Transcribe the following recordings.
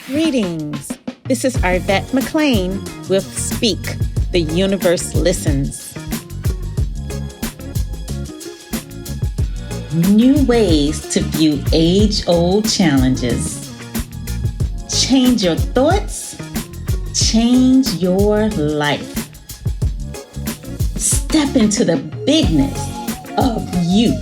Greetings. This is Arvette McLean with Speak, The Universe Listens. New ways to view age-old challenges. Change your thoughts, change your life. Step into the bigness of you.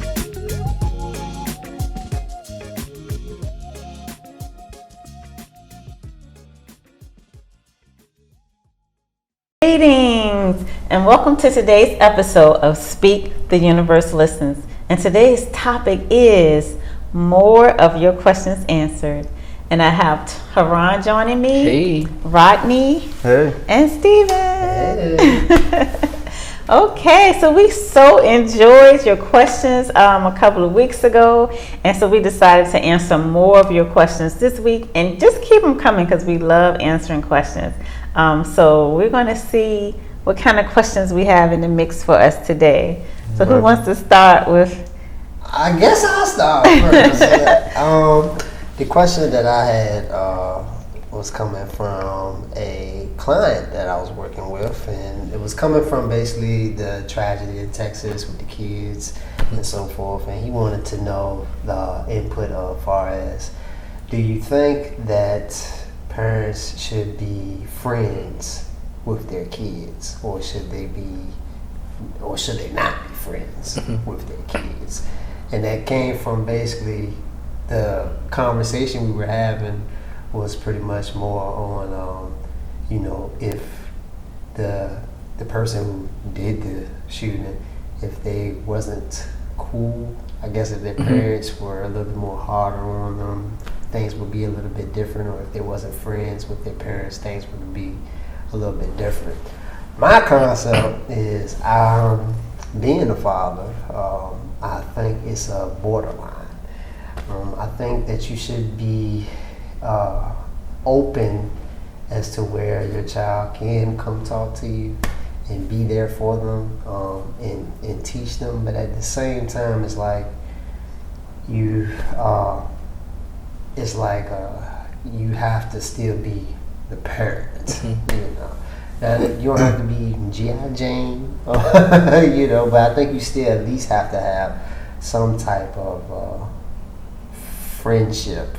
Greetings, and welcome to today's episode of Speak, the Universe Listens. And today's topic is more of your questions answered. And I have Haran joining me, Hey. Rodney, Hey. and Steven. Hey. Okay, so we so enjoyed your questions a couple of weeks ago, and so we decided to answer more of your questions this week, and just keep them coming because we love answering questions. So we're going to see what kind of questions we have in the mix for us today. So who wants to start with? I guess I'll start first. The question that I had was coming from a client that I was working with, and it was coming from basically the tragedy in Texas with the kids and so forth. And he wanted to know the input as far as, do you think that parents should be friends with their kids, or should they not be friends with their kids? And that came from basically the conversation we were having was pretty much more on, if the person who did the shooting, if they wasn't cool, I guess if their parents were a little bit more harder on them, things would be a little bit different, or if they wasn't friends with their parents, things would be a little bit different. My concept is, being a father, I think it's a borderline. I think that you should be open as to where your child can come talk to you and be there for them, and teach them. But at the same time, it's like you have to still be the parent. Now, you don't have to be G.I. Jane, but I think you still at least have to have some type of friendship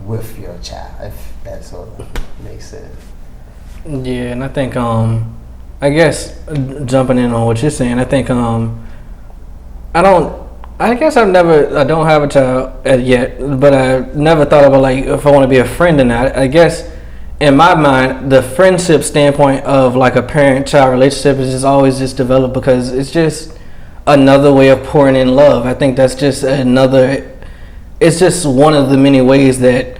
with your child, if that sort of makes sense. Yeah, and I think I guess jumping in on what you're saying, I think I don't have a child yet, but I never thought about like if I want to be a friend or not. I guess in my mind, the friendship standpoint of like a parent-child relationship is just always just developed because it's just another way of pouring in love. I think that's just it's just one of the many ways that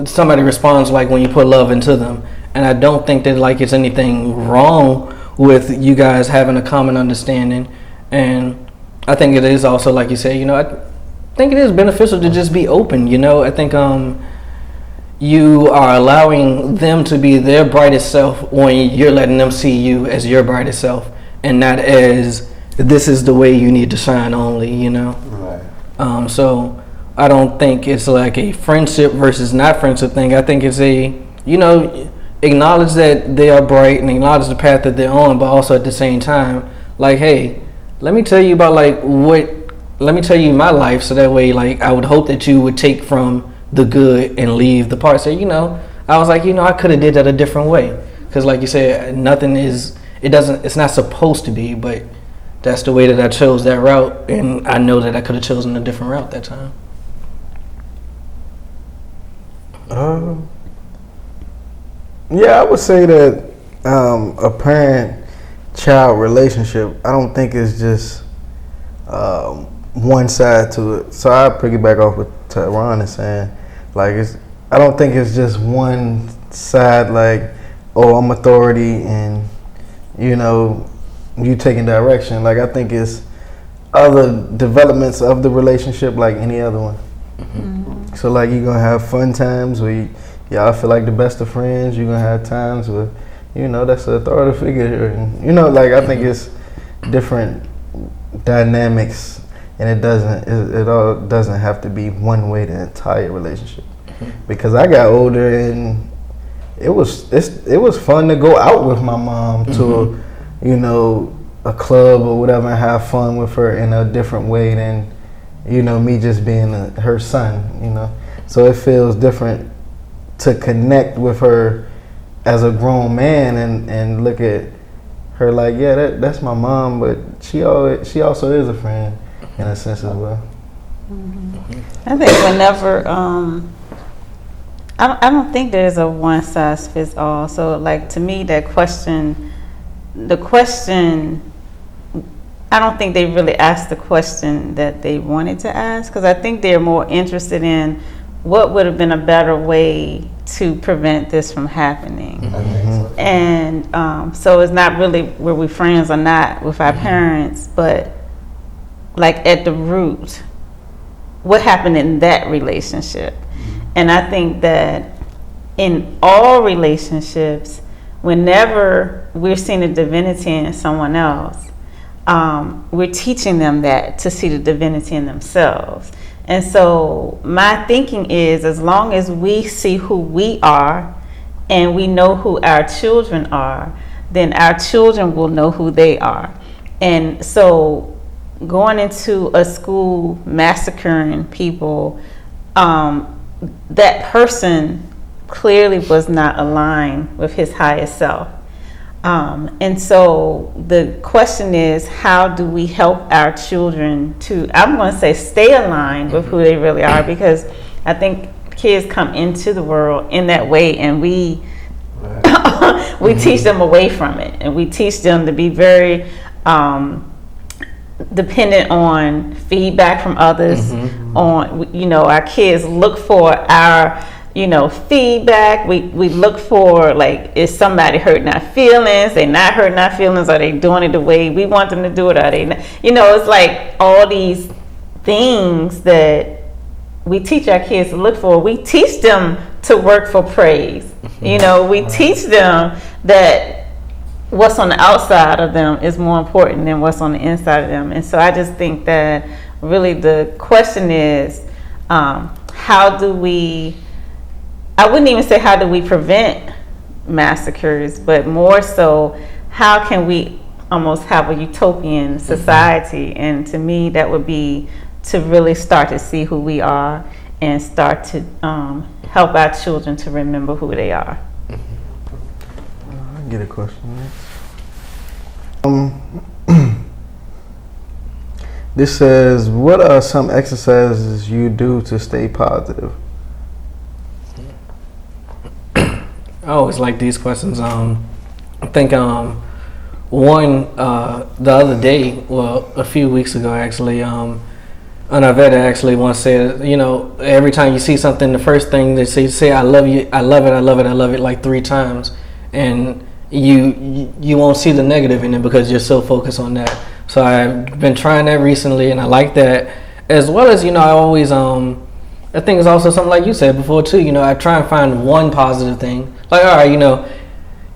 somebody responds like when you put love into them. And I don't think that like it's anything wrong with you guys having a common understanding. And I think it is also, like you say, I think it is beneficial to just be open. I think you are allowing them to be their brightest self when you're letting them see you as your brightest self, and not as this is the way you need to shine only. Right. So I don't think it's like a friendship versus not friendship thing. I think it's acknowledge that they are bright and acknowledge the path that they're on, but also at the same time, like, hey, let me tell you about let me tell you my life, so that way, like, I would hope that you would take from the good and leave the parts that, I was like, I could have did that a different way. Because like you said, it's not supposed to be, but that's the way that I chose that route, and I know that I could have chosen a different route that time. Yeah, I would say that a parent-child relationship, I don't think it's just one side to it. So I piggyback off what Ron is saying. Like, I don't think it's just one side, like, oh, I'm authority and, you taking direction. Like, I think it's other developments of the relationship like any other one. Mm-hmm. So, like, you're going to have fun times where y'all feel like the best of friends. You're going to have times where, that's an authority figure. And, I think it's different dynamics, and it all doesn't have to be one way the entire relationship. because I got older and it was fun to go out with my mom to, you know, a club or whatever and have fun with her in a different way than, you know, me just being her son, you know. So it feels different to connect with her as a grown man and look at her like, yeah, that's my mom, but she also is a friend in a sense as well. I think whenever I don't think there's a one size fits all. So like to me, the question, I don't think they really asked the question that they wanted to ask, because I think they're more interested in what would have been a better way to prevent this from happening. And so it's not really were we friends or not with our parents, but like at the root, what happened in that relationship. And I think that in all relationships, whenever we're seeing a divinity in someone else, we're teaching them that to see the divinity in themselves. And so my thinking is, as long as we see who we are and we know who our children are, then our children will know who they are. And so going into a school massacring people, that person clearly was not aligned with his highest self. And so the question is, how do we help our children to, I'm going to say, stay aligned with who they really are? Because I think kids come into the world in that way, and we teach them away from it, and we teach them to be very dependent on feedback from others. On, you know, our kids look for our, you know, feedback. We look for, like, is somebody hurting our feelings? They not hurting our feelings? Are they doing it the way we want them to do it? Are they not? You know, it's like all these things that we teach our kids to look for. We teach them to work for praise. You know, we teach them that what's on the outside of them is more important than what's on the inside of them. And so I just think that really the question is, how do we, I wouldn't even say how do we prevent massacres, but more so, how can we almost have a utopian society? And to me, that would be to really start to see who we are and start to help our children to remember who they are. I get a question next. This says, what are some exercises you do to stay positive? I always like these questions. I think one the other day, well, a few weeks ago actually, Anaveta actually once said, you know, every time you see something, the first thing they say I love you, I love it, I love it, I love it, like 3 times, and you won't see the negative in it because you're so focused on that. So I've been trying that recently, and I like that, as well as, you know, I always I think it's also something like you said before too. You know, I try and find one positive thing. Like, all right, you know,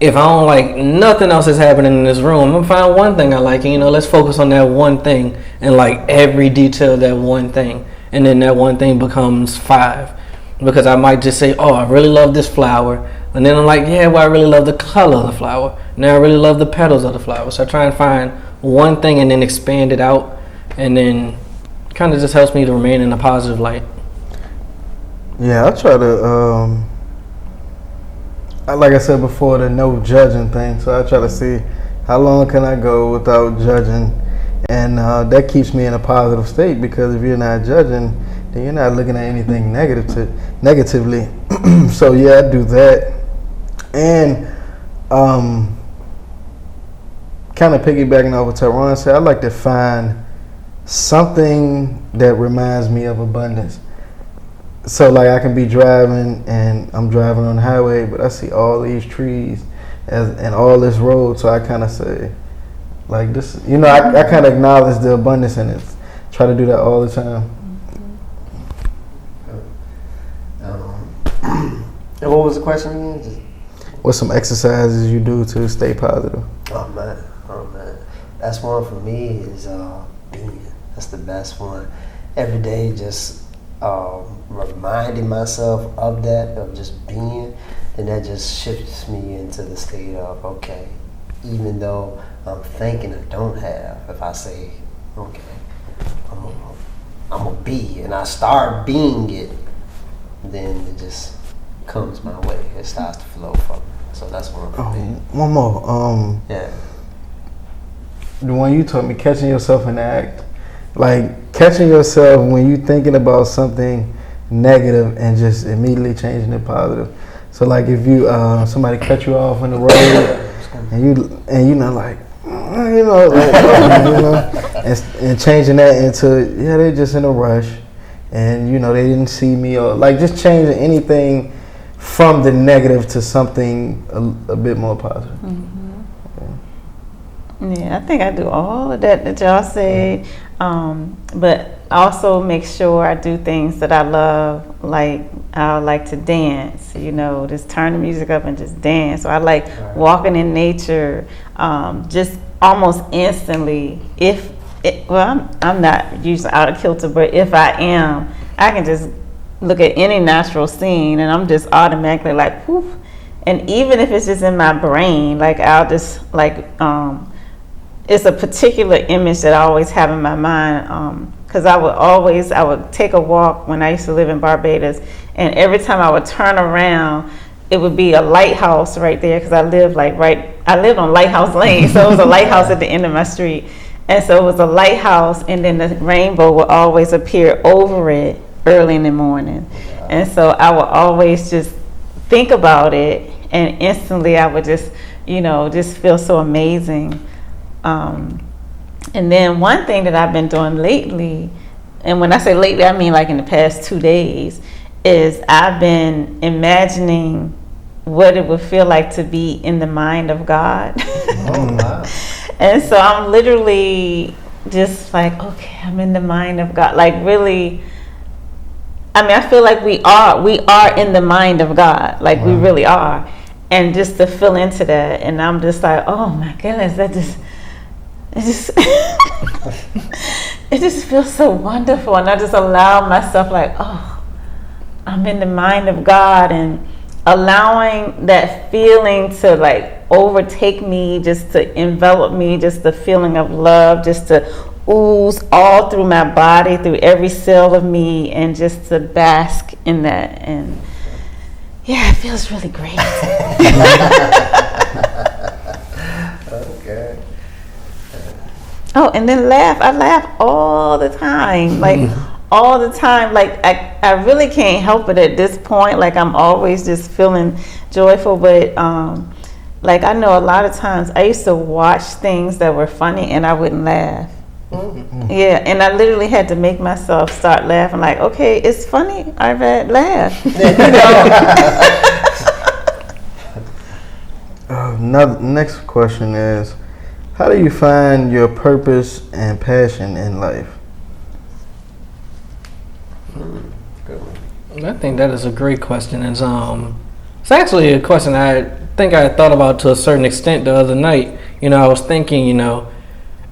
if I don't like nothing else is happening in this room, I'm gonna find one thing I like, and, you know, let's focus on that one thing and like every detail of that one thing, and then that one thing becomes 5. Because I might just say, oh, I really love this flower, and then I'm like, yeah, well, I really love the color of the flower. Now I really love the petals of the flower. So I try and find one thing and then expand it out, and then kind of just helps me to remain in a positive light. Yeah, I try to, like I said before, the no judging thing. So I try to see how long can I go without judging, and that keeps me in a positive state, because if you're not judging, then you're not looking at anything negatively. So yeah, I do that, and kind of piggybacking off what Tyron said, I like to find something that reminds me of abundance. So like I can be driving and I'm driving on the highway, but I see all these trees and all this road. So I kind of say, like, this, you know, I kind of acknowledge the abundance in it. Try to do that all the time. And what was the question again? What's some exercises you do to stay positive? Oh man. That's one for me is being. That's the best one. Every day, just reminding myself of that, of just being, then that just shifts me into the state of, okay, even though I'm thinking I don't have, if I say, okay, I'm a be, and I start being it, then it just comes my way. It starts to flow from me. So that's one for me. One more. Yeah. The one you told me, catching yourself in the act. Like, catching yourself when you're thinking about something negative and just immediately changing it positive. So, like, if you somebody cut you off on the road and you know, like, and changing that into, yeah, they're just in a rush, and you know, they didn't see me, or like just changing anything from the negative to something a bit more positive. Yeah, I think I do all of that y'all say, but also make sure I do things that I love. Like I like to dance, just turn the music up and just dance. So I like walking in nature, just almost instantly. I'm not usually out of kilter, but if I am, I can just look at any natural scene and I'm just automatically like, whoof. And even if it's just in my brain, like I'll just like, it's a particular image that I always have in my mind, because I would take a walk when I used to live in Barbados, and every time I would turn around, it would be a lighthouse right there, because I lived on Lighthouse Lane, so it was a lighthouse at the end of my street, and so it was a lighthouse, and then the rainbow would always appear over it early in the morning, and so I would always just think about it, and instantly I would just feel so amazing. And then one thing that I've been doing lately, and when I say lately, I mean like in the past 2 days, is I've been imagining what it would feel like to be in the mind of God. Oh, wow. And so I'm literally just like, okay, I'm in the mind of God. Like really, I mean, I feel like we are in the mind of God. Like we really are. And just to feel into that, and I'm just like, oh my goodness, it just feels so wonderful, and I just allow myself like, oh, I'm in the mind of God, and allowing that feeling to like overtake me, just to envelop me, just the feeling of love, just to ooze all through my body, through every cell of me, and just to bask in that. And yeah, it feels really great. Okay. Oh, and then laugh. I laugh all the time. Like, all the time. Like, I really can't help it at this point. Like, I'm always just feeling joyful. But, like, I know a lot of times I used to watch things that were funny and I wouldn't laugh. Yeah, and I literally had to make myself start laughing. Like, okay, it's funny. I laugh. Next question is, how do you find your purpose and passion in life? I think that is a great question. It's actually a question I think I thought about to a certain extent the other night. I was thinking,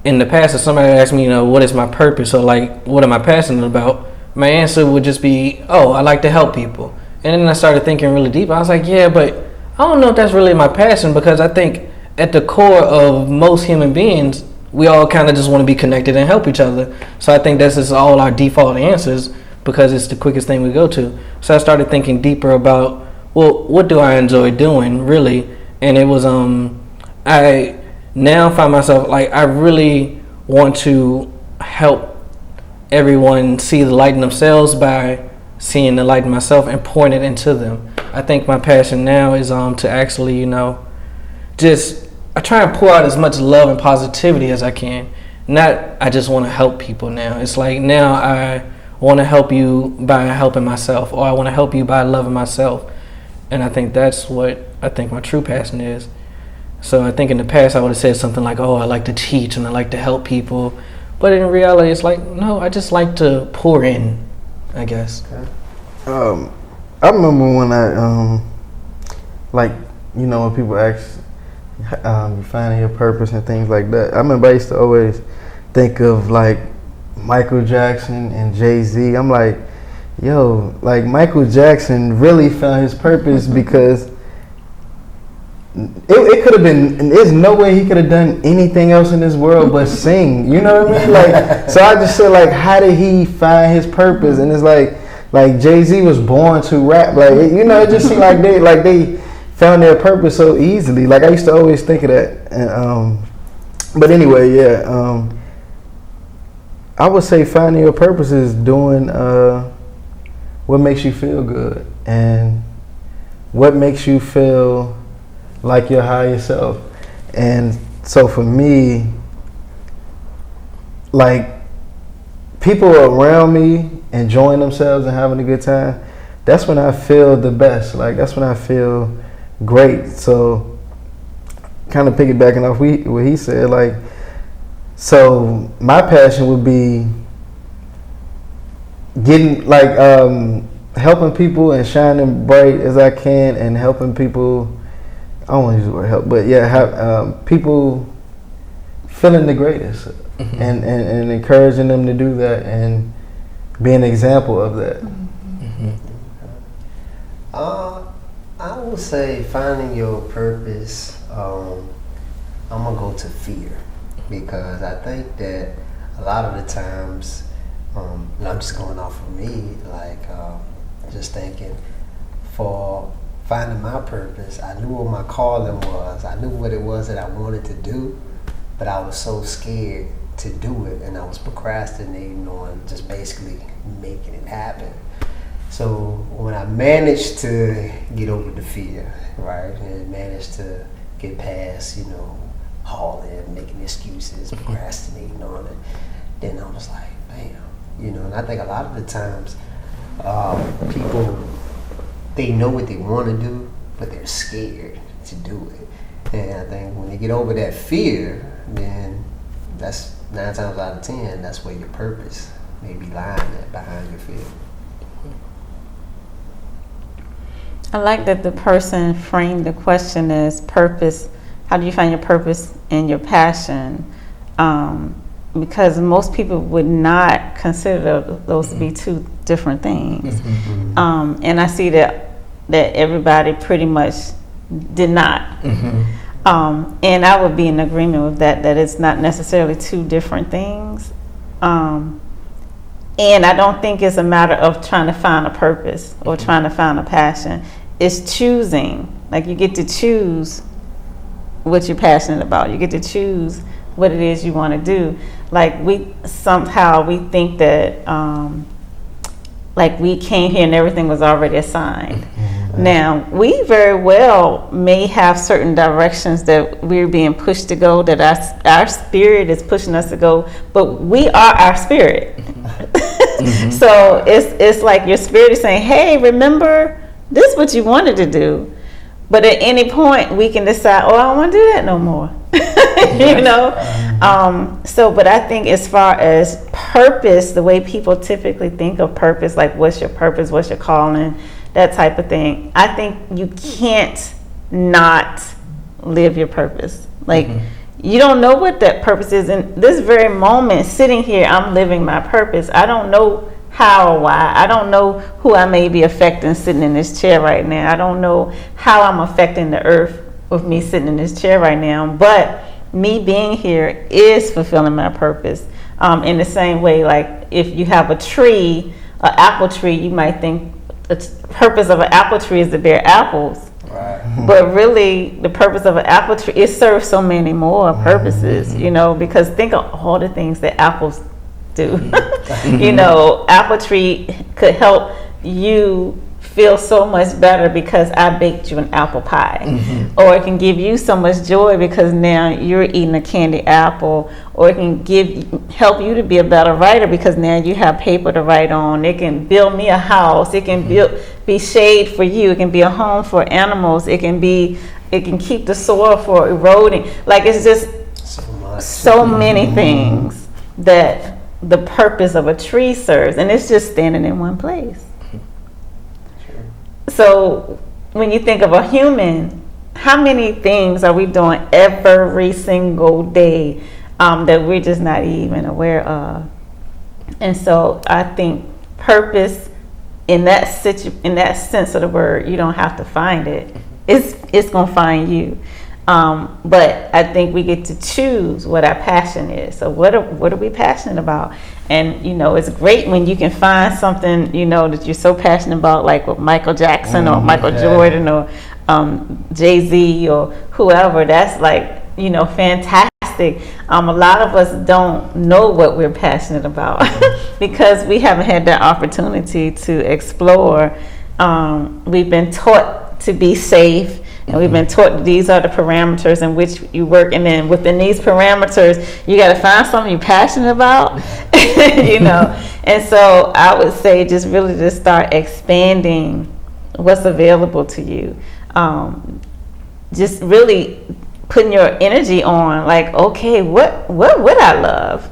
in the past, if somebody asked me, what is my purpose, or like, what am I passionate about, my answer would just be, oh, I like to help people. And then I started thinking really deep. I was like, yeah, but I don't know if that's really my passion, because I think at the core of most human beings, we all kind of just want to be connected and help each other. So I think that's just all our default answers, because it's the quickest thing we go to. So I started thinking deeper about, well, what do I enjoy doing, really? And it was, I now find myself, like, I really want to help everyone see the light in themselves by seeing the light in myself and pouring it into them. I think my passion now is to actually, I try and pour out as much love and positivity as I can. Not, I just want to help people now. It's like, now I want to help you by helping myself, or I want to help you by loving myself. And I think that's what I think my true passion is. So I think in the past I would have said something like, oh, I like to teach and I like to help people. But in reality, it's like, no, I just like to pour in, I guess. I remember when I, when people ask, you finding your purpose and things like that. I remember I used to always think of like Michael Jackson and Jay-Z. I'm like, yo, like Michael Jackson really found his purpose because it could have been. There's no way he could have done anything else in this world but sing. You know what I mean? Like, so I just said, like, how did he find his purpose? And it's like Jay-Z was born to rap. Like, you know, it just seemed like they found their purpose so easily. Like, I used to always think of that. And, but anyway, yeah. I would say finding your purpose is doing what makes you feel good and what makes you feel like your higher self. And so for me, like, people around me enjoying themselves and having a good time, that's when I feel the best. Like, that's when I feel great. So kind of piggybacking off what he said, like, so my passion would be getting, like, helping people and shining bright as I can and helping people. I don't want to use the word help, but yeah, have people feeling the greatest and encouraging them to do that and be an example of that. I would say finding your purpose. I'm gonna go to fear because I think that a lot of the times, and I'm just going off of me, like just thinking for finding my purpose, I knew what my calling was. I knew what it was that I wanted to do, but I was so scared to do it, and I was procrastinating on just basically making it happen. So when I managed to get over the fear, right, and managed to get past, you know, hauling, making excuses, procrastinating on it, then I was like, bam, you know. And I think a lot of the times, people, they know what they want to do, but they're scared to do it. And I think when they get over that fear, then that's 9 times out of 10, that's where your purpose may be lying at, behind your fear. I like that the person framed the question as purpose. How do you find your purpose and your passion? Because most people would not consider those to be two different things. And I see that everybody pretty much did not. And I would be in agreement with that it's not necessarily two different things. And I don't think it's a matter of trying to find a purpose or trying to find a passion. It's choosing. Like, you get to choose what you're passionate about. You get to choose what it is you want to do. Like, we think that like we came here and everything was already assigned. Now, we very well may have certain directions that we're being pushed to go, that our spirit is pushing us to go, but we are our spirit. So it's like your spirit is saying, hey, remember, this is what you wanted to do. But at any point, we can decide, oh, I don't want to do that no more. You know? So, but I think as far as purpose, the way people typically think of purpose, like what's your purpose, what's your calling, that type of thing, I think you can't not live your purpose. Like, you don't know what that purpose is. In this very moment, sitting here, I'm living my purpose. I don't know how or why. I don't know who I may be affecting sitting in this chair right now. I don't know how I'm affecting the earth with me sitting in this chair right now. But me being here is fulfilling my purpose. In the same way, like if you have a tree, an apple tree, you might think the purpose of an apple tree is to bear apples. Right. But really, the purpose of an apple tree, it serves so many more purposes, you know, because think of all the things that apples do. You know, apple tree could help you feel so much better because I baked you an apple pie. Or it can give you so much joy because now you're eating a candy apple. Or it can help you to be a better writer because now you have paper to write on. It can build me a house. It can be shade for you. It can be a home for animals. It can keep the soil for eroding. Like, it's just so many things that the purpose of a tree serves, and it's just standing in one place. So when you think of a human, how many things are we doing every single day that we're just not even aware of? And so I think purpose in that sense of the word, you don't have to find it. It's gonna find you. But I think we get to choose what our passion is. So what are we passionate about? And it's great when you can find something that you're so passionate about, like with Michael Jackson or Michael Jordan or Jay-Z or whoever. That's like fantastic. A lot of us don't know what we're passionate about because we haven't had that opportunity to explore. We've been taught to be safe. And we've been taught these are the parameters in which you work, and then within these parameters, you got to find something you're passionate about, And so I would say just really just start expanding what's available to you. Just really putting your energy on, like, okay, what would I love?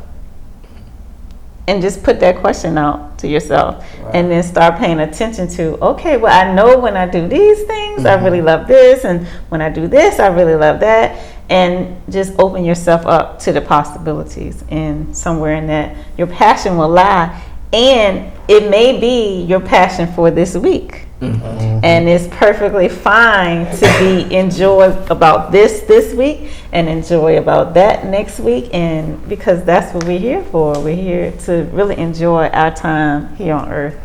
And just put that question out to yourself, and then start paying attention to, okay, well, I know when I do these things, I really love this, and when I do this, I really love that, and just open yourself up to the possibilities, and somewhere in that, your passion will lie, and it may be your passion for this week. And it's perfectly fine to be enjoy about this week and enjoy about that next week, and because that's what we're here for. We're here to really enjoy our time here on earth.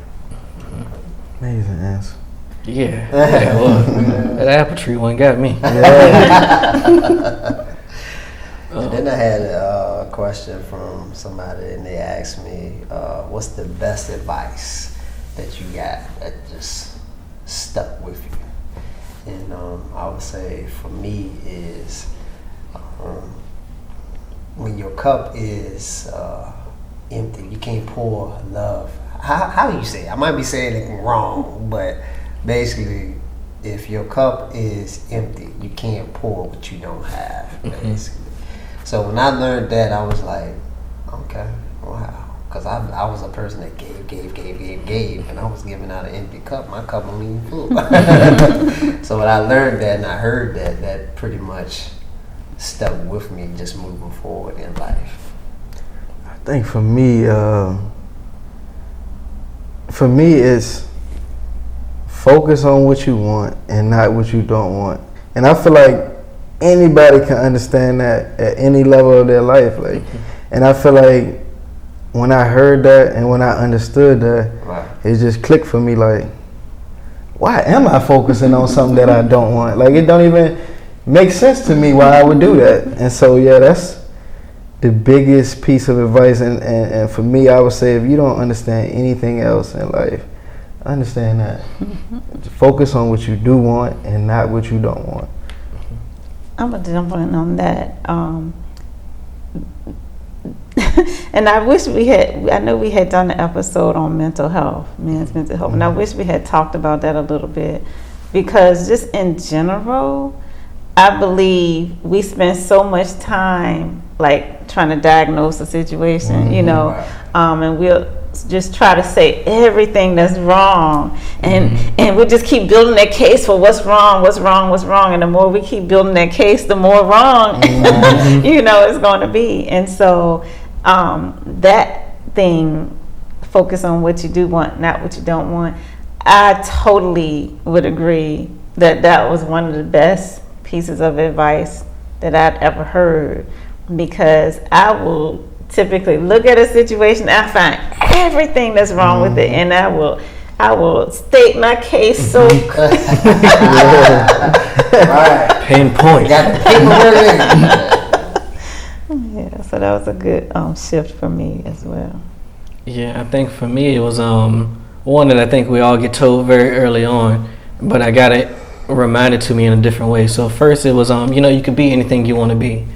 Amazing answer. Yeah. Well, that apple tree one got me. And then I had a question from somebody, and they asked me, what's the best advice that you got that just stuck with you? And I would say for me is when your cup is empty, you can't pour love. How do you say it? I might be saying it wrong, but basically, if your cup is empty, you can't pour what you don't have, basically. So when I learned that, I was like, okay, wow. Because I was a person that gave, and I was giving out an empty cup. My cup wasn't even full. So when I learned that and I heard that pretty much stuck with me just moving forward in life. I think for me it's focus on what you want and not what you don't want. And I feel like anybody can understand that at any level of their life. Like, and I feel like when I heard that and when I understood that, it just clicked for me, like, why am I focusing on something that I don't want? Like, it don't even make sense to me why I would do that. And so, yeah, that's the biggest piece of advice. And for me, I would say if you don't understand anything else in life, understand that. Focus on what you do want and not what you don't want. I'm going to jump in on that. And I wish I know we had done an episode on men's mental health, and I wish we had talked about that a little bit, because just in general, I believe we spend so much time like trying to diagnose a situation, and we'll just try to say everything that's wrong, and we just keep building that case for what's wrong, and the more we keep building that case, the more wrong it's going to be. And so that thing, focus on what you do want, not what you don't want. I totally would agree that was one of the best pieces of advice that I'd ever heard, because I will typically look at a situation, I find everything that's wrong with it, and I will state my case so pinpoint. Yeah, so that was a good shift for me as well. Yeah, I think for me it was one that I think we all get told very early on, but I got it reminded to me in a different way. So first it was you could be anything you want to be.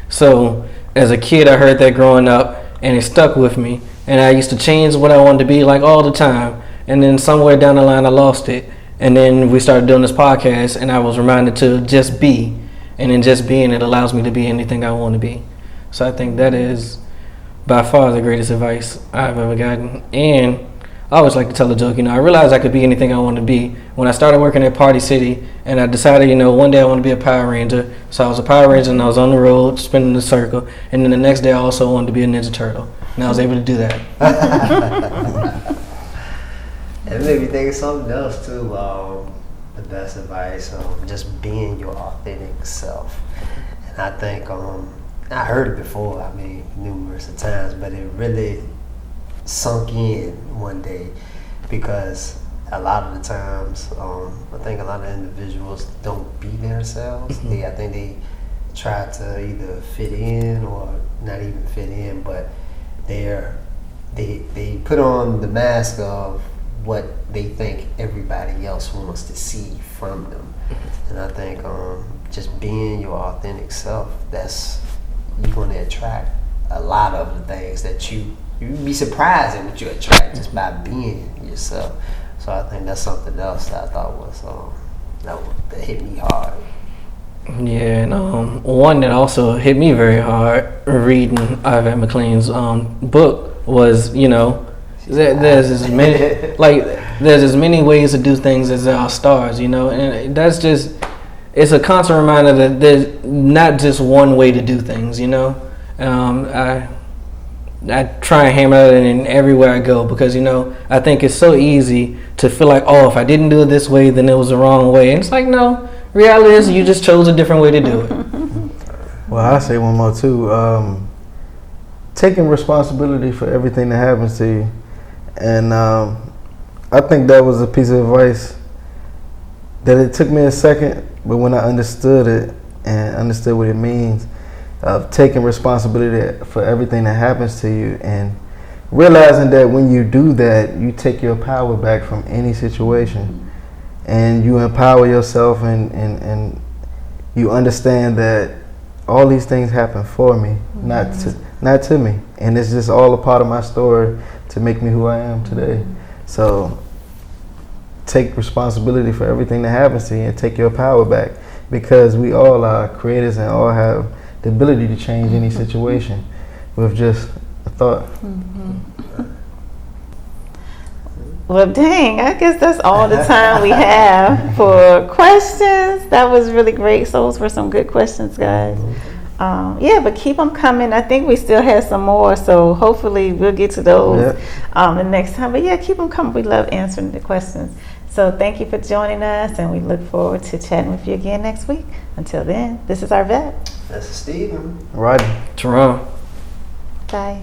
So as a kid, I heard that growing up, and it stuck with me. And I used to change what I wanted to be, like, all the time. And then somewhere down the line, I lost it. And then we started doing this podcast, and I was reminded to just be. And in just being, it allows me to be anything I want to be. So I think that is by far the greatest advice I've ever gotten. And I always like to tell a joke, I realized I could be anything I wanted to be when I started working at Party City, and I decided, one day I want to be a Power Ranger. So I was a Power Ranger, and I was on the road spinning the circle. And then the next day I also wanted to be a Ninja Turtle, and I was able to do that. it made me think of something else too. The best advice, just being your authentic self. And I think I heard it before. I mean, numerous of times, but it really sunk in one day because a lot of the times, I think a lot of individuals don't be themselves. I think they try to either fit in or not even fit in, but they put on the mask of what they think everybody else wants to see from them. And I think just being your authentic self, you're going to attract a lot of the things that you'd be surprised at what you attract just by being yourself. So I think that's something else that I thought was that hit me hard. Yeah, and one that also hit me very hard reading Ivan McLean's book was, there's as many ways to do things as there are stars, and that's just, it's a constant reminder that there's not just one way to do things, I try and hammer that in everywhere I go because, I think it's so easy to feel like, oh, if I didn't do it this way, then it was the wrong way. And it's like, no, reality is you just chose a different way to do it. Well, I'll say one more too. Taking responsibility for everything that happens to you. And I think that was a piece of advice that it took me a second, but when I understood it and understood what it means, of taking responsibility for everything that happens to you and realizing that when you do that, you take your power back from any situation and you empower yourself and you understand that all these things happen for me, not to me. And it's just all a part of my story to make me who I am today. So take responsibility for everything that happens to you and take your power back because we all are creators and all have the ability to change any situation with just a thought. Well, dang, I guess that's all the time we have for questions. That was really great. So those were some good questions, guys. But keep them coming. I think we still have some more, so hopefully we'll get to those the next time. But keep them coming. We love answering the questions. So thank you for joining us, and we look forward to chatting with you again next week. Until then, this is Arvette. This is Steven. Rodney. Jerome. Bye.